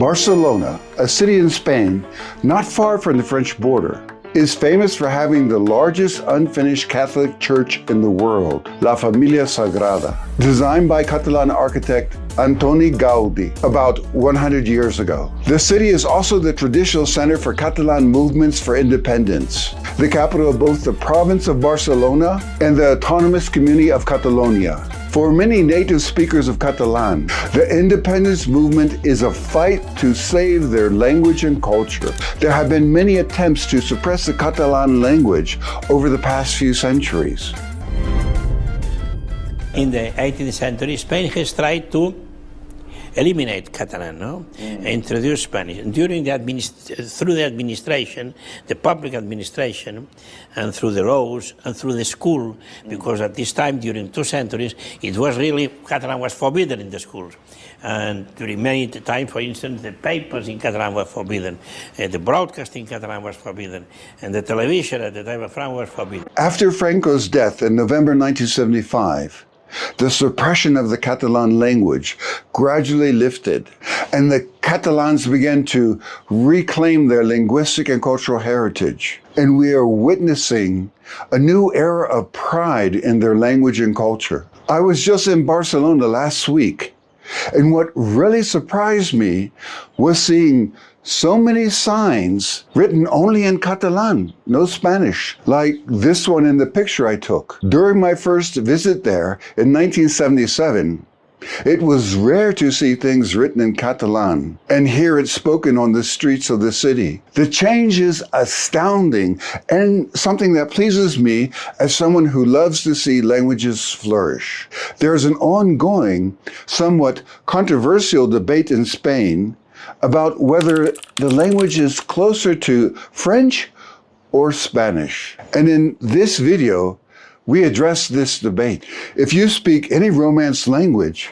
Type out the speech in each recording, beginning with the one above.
Barcelona, a city in Spain, not far from the French border, is famous for having the largest unfinished Catholic church in the world, La Familia Sagrada, designed by Catalan architect Antoni Gaudí about 100 years ago. The city is also the traditional center for Catalan movements for independence, the capital of both the province of Barcelona and the autonomous community of Catalonia. For many native speakers of Catalan, the independence movement is a fight to save their language and culture. There have been many attempts to suppress the Catalan language over the past few centuries. In the 18th century, Spain has tried to eliminate Catalan, introduce Spanish. And through the administration, the public administration, and through the laws, and through the school, because at this time, during 2 centuries, it was really, Catalan was forbidden in the schools. And during many times, for instance, the papers in Catalan were forbidden, the broadcasting in Catalan was forbidden, and the television at the time of Franco was forbidden. After Franco's death in November 1975, the suppression of the Catalan language gradually lifted, and the Catalans began to reclaim their linguistic and cultural heritage. And we are witnessing a new era of pride in their language and culture. I was just in Barcelona last week, and what really surprised me was seeing so many signs written only in Catalan, no Spanish, like this one in the picture I took. During my first visit there in 1977, it was rare to see things written in Catalan and hear it spoken on the streets of the city. The change is astounding and something that pleases me as someone who loves to see languages flourish. There's an ongoing, somewhat controversial debate in Spain about whether the language is closer to French or Spanish. And in this video, we address this debate. If you speak any Romance language,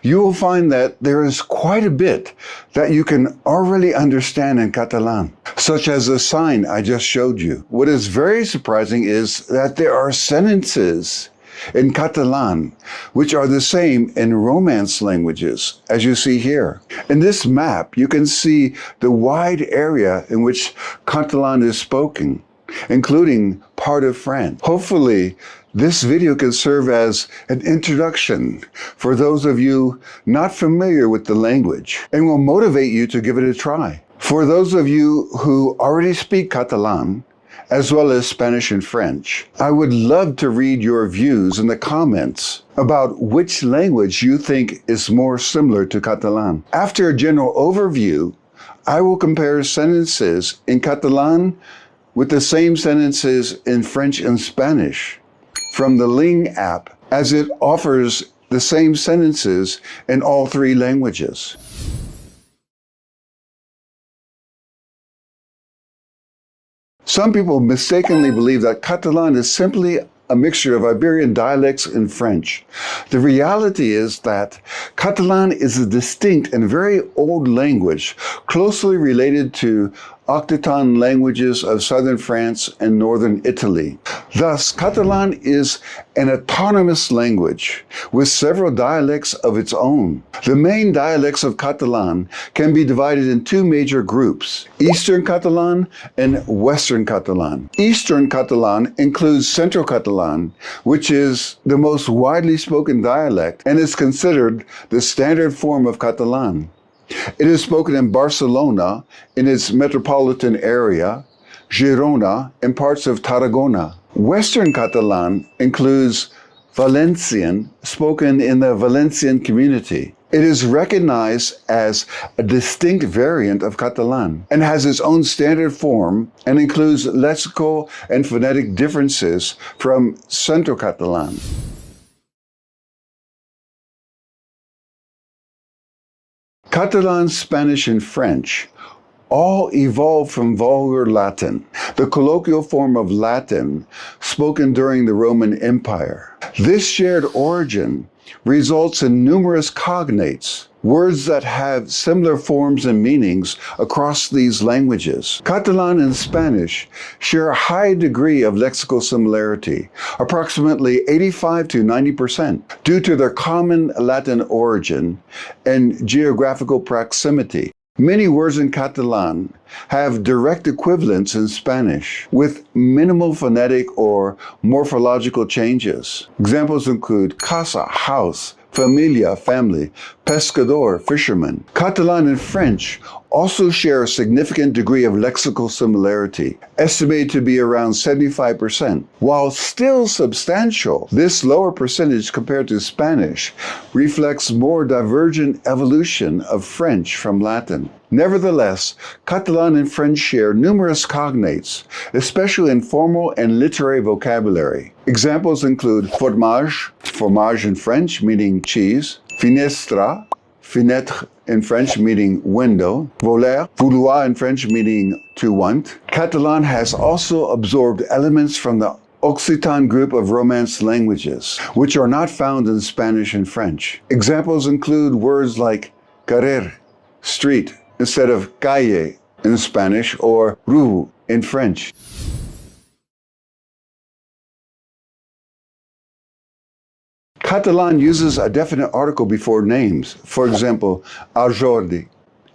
you will find that there is quite a bit that you can already understand in Catalan, such as the sign I just showed you. What is very surprising is that there are sentences in Catalan, which are the same in Romance languages, as you see here. In this map, you can see the wide area in which Catalan is spoken, including part of France. Hopefully, this video can serve as an introduction for those of you not familiar with the language and will motivate you to give it a try. For those of you who already speak Catalan, as well as Spanish and French, I would love to read your views in the comments about which language you think is more similar to Catalan. After a general overview, I will compare sentences in Catalan with the same sentences in French and Spanish from the Ling app, as it offers the same sentences in all 3 languages. Some people mistakenly believe that Catalan is simply a mixture of Iberian dialects and French. The reality is that Catalan is a distinct and very old language, closely related to Occitan languages of southern France and northern Italy. Thus, Catalan is an autonomous language with several dialects of its own. The main dialects of Catalan can be divided in 2 major groups, Eastern Catalan and Western Catalan. Eastern Catalan includes Central Catalan, which is the most widely spoken dialect and is considered the standard form of Catalan. It is spoken in Barcelona, in its metropolitan area, Girona, and parts of Tarragona. Western Catalan includes Valencian, spoken in the Valencian community. It is recognized as a distinct variant of Catalan and has its own standard form and includes lexical and phonetic differences from Central Catalan. Catalan, Spanish, and French all evolved from Vulgar Latin, the colloquial form of Latin spoken during the Roman Empire. This shared origin results in numerous cognates, words that have similar forms and meanings across these languages. Catalan and Spanish share a high degree of lexical similarity, approximately 85 to 90%, due to their common Latin origin and geographical proximity. Many words in Catalan have direct equivalents in Spanish with minimal phonetic or morphological changes. Examples include casa, house, familia, family, pescador, fisherman. Catalan and French also share a significant degree of lexical similarity, estimated to be around 75%. While still substantial, this lower percentage compared to Spanish reflects more divergent evolution of French from Latin. Nevertheless, Catalan and French share numerous cognates, especially in formal and literary vocabulary. Examples include fromage in French meaning cheese, finestra, fenêtre in French meaning window, vouloir in French meaning to want. Catalan has also absorbed elements from the Occitan group of Romance languages, which are not found in Spanish and French. Examples include words like carrer, street, instead of calle in Spanish, or rue in French. Catalan uses a definite article before names. For example, a Jordi,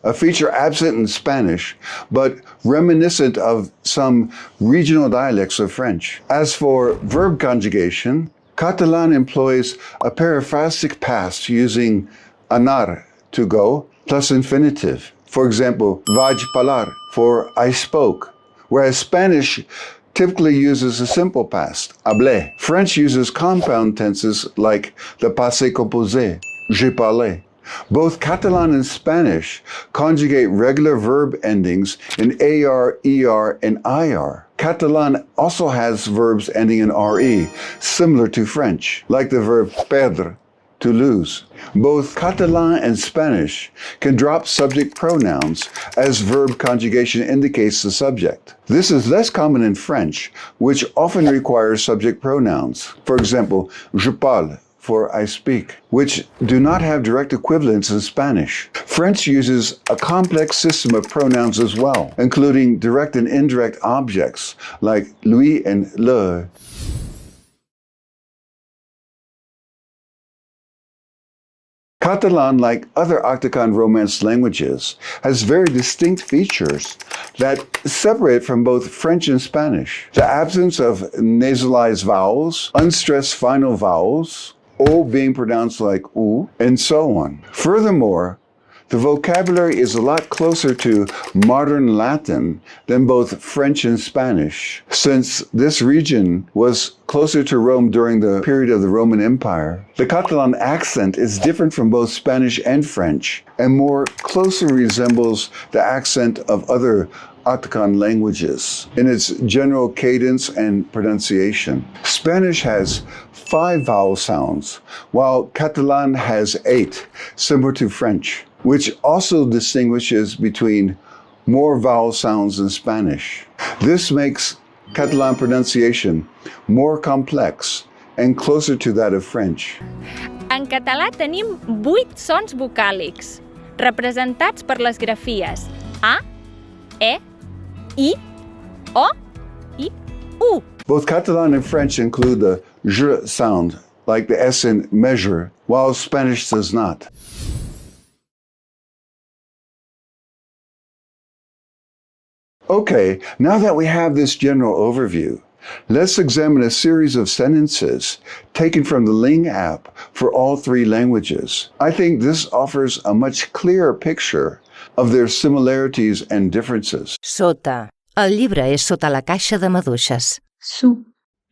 a feature absent in Spanish, but reminiscent of some regional dialects of French. As for verb conjugation, Catalan employs a periphrastic past using anar, to go, plus infinitive. For example, vaig parlar, for I spoke, whereas Spanish typically uses a simple past, hablé. French uses compound tenses like the passé composé, j'ai parlé. Both Catalan and Spanish conjugate regular verb endings in AR, ER, and IR. Catalan also has verbs ending in RE, similar to French, like the verb perdre, to lose. Both Catalan and Spanish can drop subject pronouns as verb conjugation indicates the subject. This is less common in French, which often requires subject pronouns. For example, je parle, for I speak, which do not have direct equivalents in Spanish. French uses a complex system of pronouns as well, including direct and indirect objects like lui and le. Catalan, like other Occitan Romance languages, has very distinct features that separate it from both French and Spanish. The absence of nasalized vowels, unstressed final vowels, O being pronounced like U, and so on. Furthermore, the vocabulary is a lot closer to modern Latin than both French and Spanish, since this region was closer to Rome during the period of the Roman Empire. The Catalan accent is different from both Spanish and French, and more closely resembles the accent of other Occitan languages in its general cadence and pronunciation. Spanish has 5 vowel sounds, while Catalan has 8, similar to French, which also distinguishes between more vowel sounds in Spanish. This makes Catalan pronunciation more complex and closer to that of French. En català tenim 8 sons vocàlics, representats per les grafies A, E, I, O, I, U. Both Catalan and French include the j sound, like the S in measure, while Spanish does not. Okay, now that we have this general overview, let's examine a series of sentences taken from the Ling app for all 3 languages. I think this offers a much clearer picture of their similarities and differences. Sota. El llibre és sota la caixa de maduixes. Sous.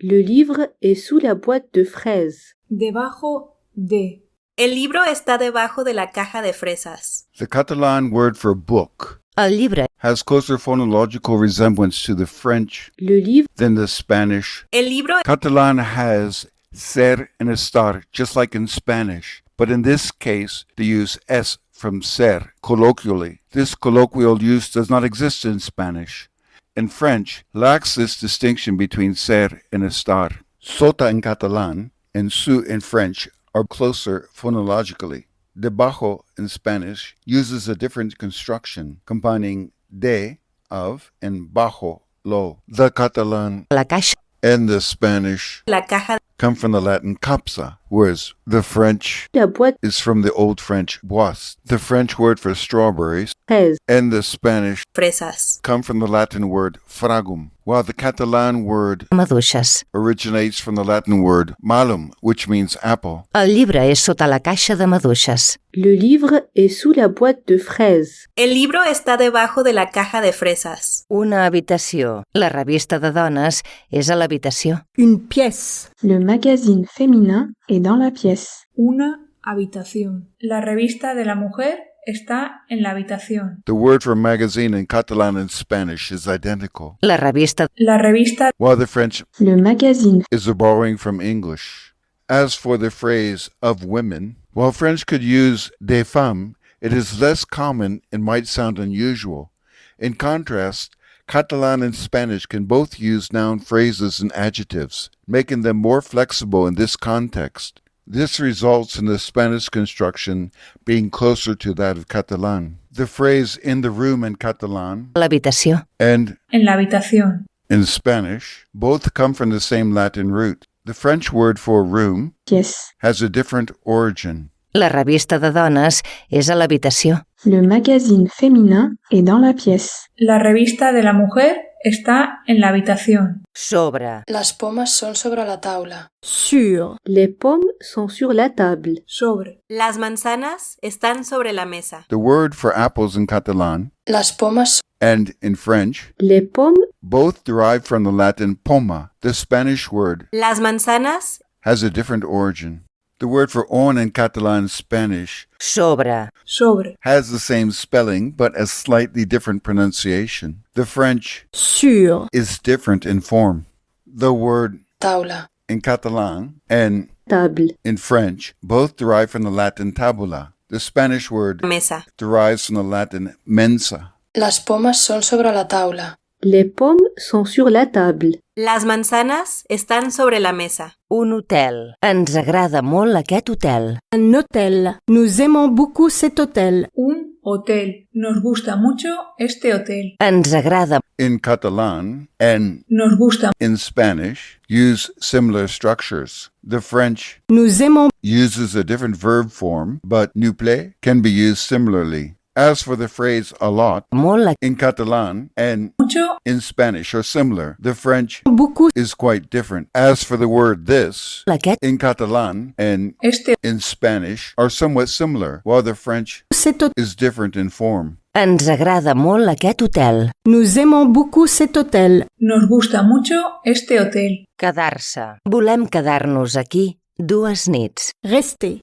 Le livre est sous la boîte de fraises. Debajo de. El libro está debajo de la caja de fresas. The Catalan word for book El llibre has closer phonological resemblance to the French Le livre. than the Spanish. El libro Catalan has ser and estar, just like in Spanish, but in this case, they use es from ser, colloquially. This colloquial use does not exist in Spanish. In French, lacks this distinction between ser and estar. Sota in Catalan and su in French are closer phonologically. Debajo in Spanish uses a different construction, combining de, of, and bajo, low. The Catalan la caixa and the Spanish la caja come from the Latin capsa, whereas the French La boîte is from the Old French boisse, the French word for strawberries, fraise. and the Spanish Fresas. come from the Latin word fragum, while the Catalan word Maduixes. originates from the Latin word malum, which means apple. El llibre és sota la caixa de maduixes. Le livre est sous la boîte de fraises. El libro está debajo de la caja de fresas. Una habitació. La revista de dones és a l'habitació. Une pièce. Le magazine féminin est dans la pièce. Una habitación. La revista de la mujer está en la habitación. The word for magazine in Catalan and Spanish is identical, La revista La revista while the French Le magazine is a borrowing from English. As for the phrase of women, while French could use des femmes, it is less common and might sound unusual. In contrast, Catalan and Spanish can both use noun phrases and adjectives, making them more flexible in this context. This results in the Spanish construction being closer to that of Catalan. The phrase in the room in Catalan l'habitació. and en la habitación. in Spanish both come from the same Latin root. The French word for room pièce. has a different origin. La revista de dones és a l'habitació. Le magazine féminin est dans la pièce. La revista de la mujer está en la habitación. Sobre. Las pomas son sobre la taula. Sur. Les pommes sont sur la table. Sobre. Las manzanas están sobre la mesa. The word for apples in Catalan Las pomas and in French Les pommes both derive from the Latin poma. The Spanish word Las manzanas has a different origin. The word for on in Catalan and Spanish Sobre. Sobre. has the same spelling but a slightly different pronunciation. The French Sur. is different in form. The word taula. in Catalan and table. in French both derive from the Latin tabula. The Spanish word mesa. derives from the Latin mensa. Las pomas son sobre la taula. Les pommes sont sur la table. Las manzanas están sobre la mesa. Un hotel. Ens agrada molt aquest hotel. Un hôtel. Nous aimons beaucoup cet hôtel. Un hotel. Nos gusta mucho este hotel. Ens agrada. In Catalan and Nos gusta. in Spanish use similar structures. The French Nous aimons uses a different verb form, but nous plaît can be used similarly. As for the phrase a lot, molt in Catalan and Mucho. in Spanish are similar. The French beaucoup is quite different. As for the word this, aquest. in Catalan and Este. in Spanish are somewhat similar, while the French cet hôtel. is different in form. Ens agrada molt aquest hotel. Nous aimons beaucoup cet hôtel. Nos gusta mucho este hotel. Quedar-se. Volem quedar-nos aquí 2 nits. Rester.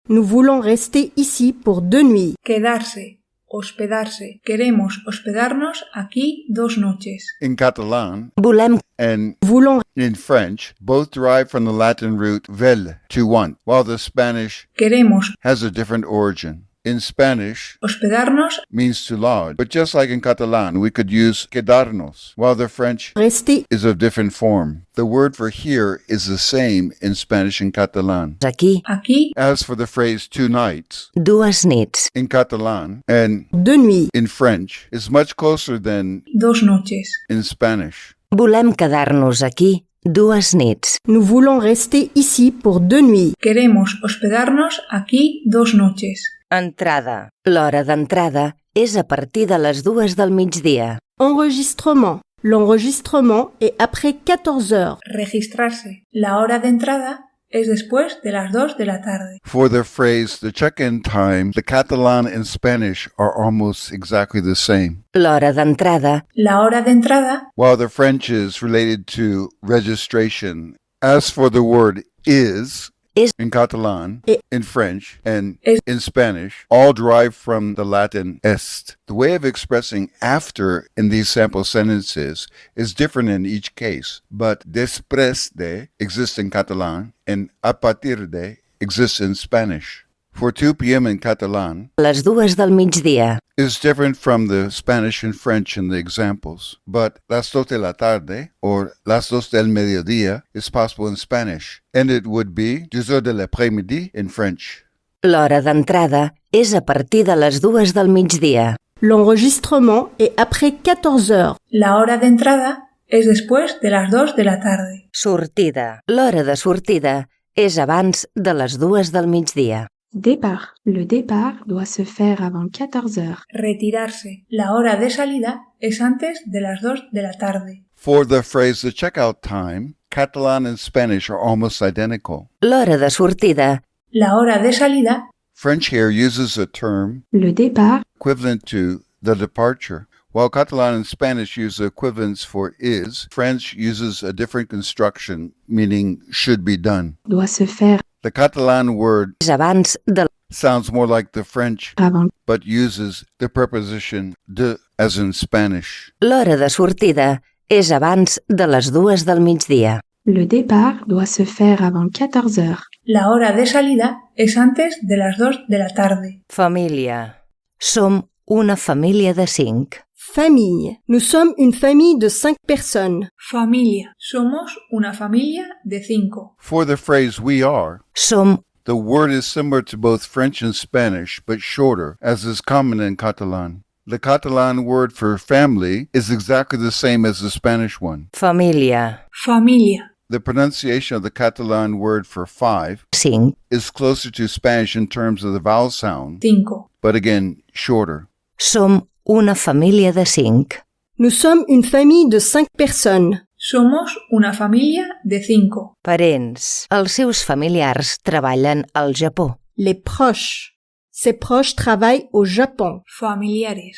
Nous voulons rester ici pour 2 nuits. Quedarse. Hospedarse. Queremos hospedarnos aquí 2 noches. In Catalan Volem. and Voulons in French, both derive from the Latin root vel, to want, while the Spanish Queremos has a different origin. In Spanish, hospedarnos. means to lodge, but just like in Catalan, we could use quedarnos, while the French rester is of different form. The word for here is the same in Spanish and Catalan. Aquí Aquí. As for the phrase 2 nights, 2 nits. in Catalan and 2 nuits. in French, is much closer than 2 noches. in Spanish. Volem quedar-nos aquí 2 nits. Nous voulons rester ici pour 2 nuits. Queremos hospedarnos aquí 2 noches. Entrada. L'hora d'entrada és a partir de les 2 del migdia. Enregistrement. L'enregistrement est après 14 heures. Registrarse. La hora de entrada es después de las 2 de la tarde. For the phrase the check-in time, the Catalan and Spanish are almost exactly the same. L'hora d'entrada La hora de entrada. While the French is related to registration. As for the word is in Catalan, in French, and in Spanish, all derive from the Latin est. The way of expressing after in these sample sentences is different in each case, but després de exists in Catalan and a partir de exists in Spanish. For 2 p.m. in Catalan les 2 del migdia. is different from the Spanish and French in the examples, but las 2 de la tarde or las 2 del mediodía is possible in Spanish, and it would be 2 heures de l'après-midi in French. L'hora d'entrada és a partir de les 2 del migdia. L'enregistrement est après 14 heures. La hora de entrada es después de las 2 de la tarde. Sortida. L'hora de sortida és abans de les 2 del migdia. Départ. Le départ doit se faire avant 14 heures. Retirarse. La hora de salida es antes de las 2 de la tarde. For the phrase the checkout time, Catalan and Spanish are almost identical. L'hora de sortida. La hora de salida. French here uses a term Le départ. equivalent to the departure. While Catalan and Spanish use the equivalents for is, French uses a different construction, meaning should be done. Doit se faire The Catalan word És abans de sounds more like the French, avant. but uses the preposition de as in Spanish. l'hora de sortida. És abans de les 2 del migdia. Le départ doit se faire avant 14 heures. La hora de salida es antes de las 2 de la tarde. Família. Som una família de 5. Famille. Nous sommes une famille de 5 personnes. Familia. Somos una familia de 5. For the phrase we are, Som the word is similar to both French and Spanish, but shorter, as is common in Catalan. The Catalan word for family is exactly the same as the Spanish one. família. Familia. The pronunciation of the Catalan word for 5 5. is closer to Spanish in terms of the vowel sound, 5. but again, shorter. Som una família de 5. Nous sommes une famille de 5 personnes. Somos una familia de 5. Parents. Els seus familiars treballen al Japó. Les proches. Ses proches travaillent au Japon. Familiares.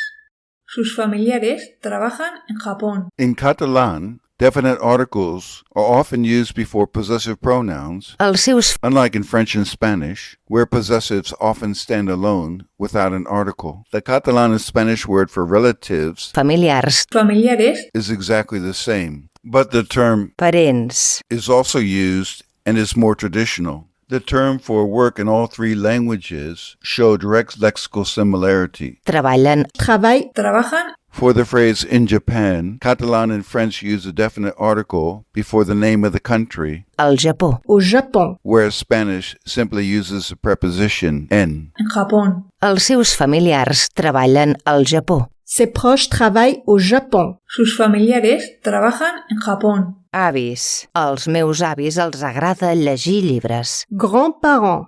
Sus familiares trabajan en Japón. In Catalan, definite articles are often used before possessive pronouns, Els seus unlike in French and Spanish, where possessives often stand alone without an article. The Catalan and Spanish word for relatives familiars. Familiares. is exactly the same, but the term Parents. is also used and is more traditional. The term for work in all 3 languages show direct lexical similarity. Treballen. Travaillent Trabajan. For the phrase in Japan, Catalan and French use a definite article before the name of the country, Al Japó. au Japon. whereas Spanish simply uses the preposition en. En Japón. Els seus familiars treballen al Japó. Ses proches travaillent au Japon. Sus familiares trabajan en Japón. Avis. Als meus avis els agrada llegir llibres. Grands-parents.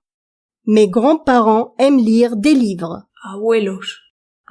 Mes grands-parents aiment lire des livres. Abuelos.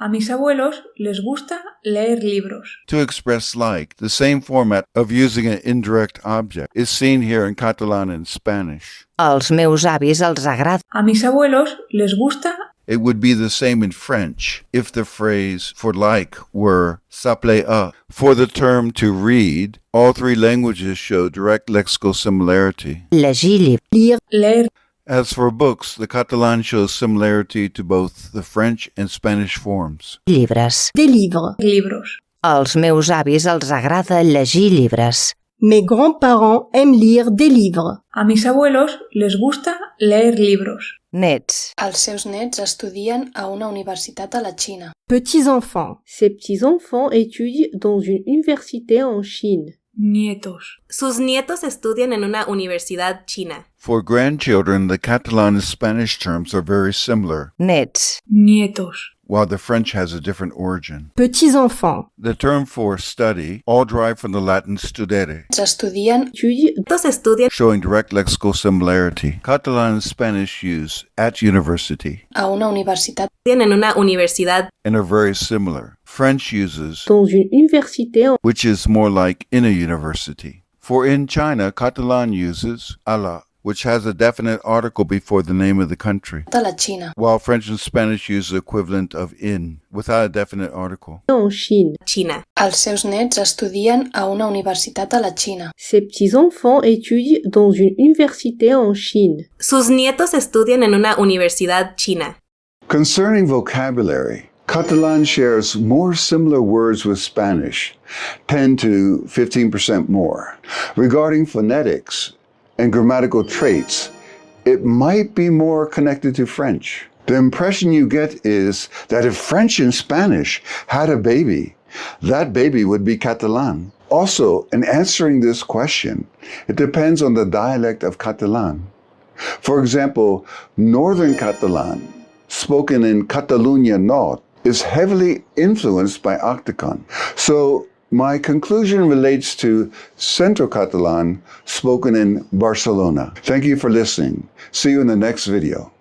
A mis abuelos les gusta leer libros. To express like, the same format of using an indirect object is seen here in Catalan and Spanish. Als meus avis els agrada. A mis abuelos les gusta. It would be the same in French if the phrase for like were ça plaît à. For the term to read, all 3 languages show direct lexical similarity. Llegir llibres. Lire Leer. As for books, the Catalan shows similarity to both the French and Spanish forms. Llibres. des livres. Libros. Als meus avis els agrada llegir llibres. Mes grands-parents aiment lire des livres. A mis abuelos les gusta leer libros. Nets. Els seus nets estudien a una universitat a la Xina. Petits-enfants. Ces petits-enfants étudient dans une université en Chine. Nietos. Sus nietos estudian en una universidad china. For grandchildren, the Catalan and Spanish terms are very similar, Nets. Nietos. while the French has a different origin. Petits-enfants. The term for study all derive from the Latin studere, Estudien Étudie Nietos estudian showing direct lexical similarity. Catalan and Spanish use at university a una universitat. en una universidad. and are very similar. French uses dans une université en which is more like in a university. For in China, Catalan uses à la, which has a definite article before the name of the country, A la Xina. while French and Spanish use the equivalent of in, without a definite article. Chine. China. Els seus nets estudien a una universitat a la Xina. Ces petits-enfants étudient dans une université en Chine. Sus nietos estudian en una universidad china. Concerning vocabulary, Catalan shares more similar words with Spanish, 10 to 15% more. Regarding phonetics and grammatical traits, it might be more connected to French. The impression you get is that if French and Spanish had a baby, that baby would be Catalan. Also, in answering this question, it depends on the dialect of Catalan. For example, Northern Catalan, spoken in Catalunya North, is heavily influenced by Octocon. So My conclusion relates to Centro Catalan spoken in Barcelona. Thank you for listening. See you in the next video.